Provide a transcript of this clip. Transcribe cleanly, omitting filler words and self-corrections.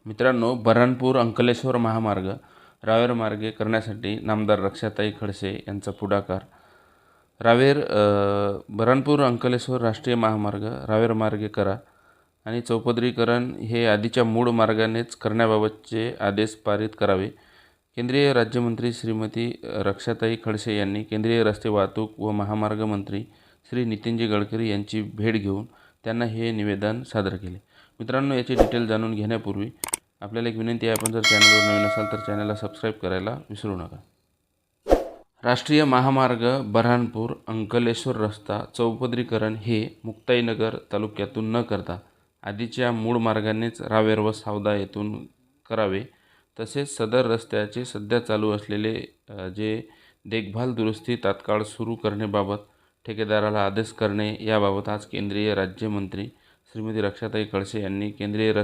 मित्रांनो, बऱ्हाणपूर अंकलेश्वर महामार्ग रावेर मार्गे करण्यासाठी नामदार रक्षाताई खडसे यांचा पुढाकार. बऱ्हाणपूर अंकलेश्वर राष्ट्रीय महामार्ग रावेर मार्गे करा आणि चौपदरीकरण हे आधीच्या मूळ मार्गानेच करण्याबाबतचे आदेश पारित करावे. केंद्रीय राज्यमंत्री श्रीमती रक्षाताई खडसे यांनी केंद्रीय रस्ते वाहतूक व महामार्ग मंत्री श्री नितीनजी गडकरी यांची भेट घेऊन त्यांना हे निवेदन सादर केले. मित्रांनो, याची डिटेल जाणून घेण्यापूर्वी आपल्याला एक विनंती आहे, आपण जर चॅनलवर नवीन असाल तर चॅनलला सबस्क्राईब करायला विसरू नका. राष्ट्रीय महामार्ग बऱ्हाणपूर अंकलेश्वर रस्ता चौपदरीकरण हे मुक्ताईनगर तालुक्यातून न करता आधीच्या मूळ मार्गानेच रावेर व सावदा येथून करावे. तसेच सदर रस्त्याचे सध्या चालू असलेले जे देखभाल दुरुस्ती तात्काळ सुरू करण्याबाबत ठेकेदाराला आदेश करणे याबाबत आज केंद्रीय राज्यमंत्री श्रीमती रक्षाताई खडसे यांनी केंद्रीय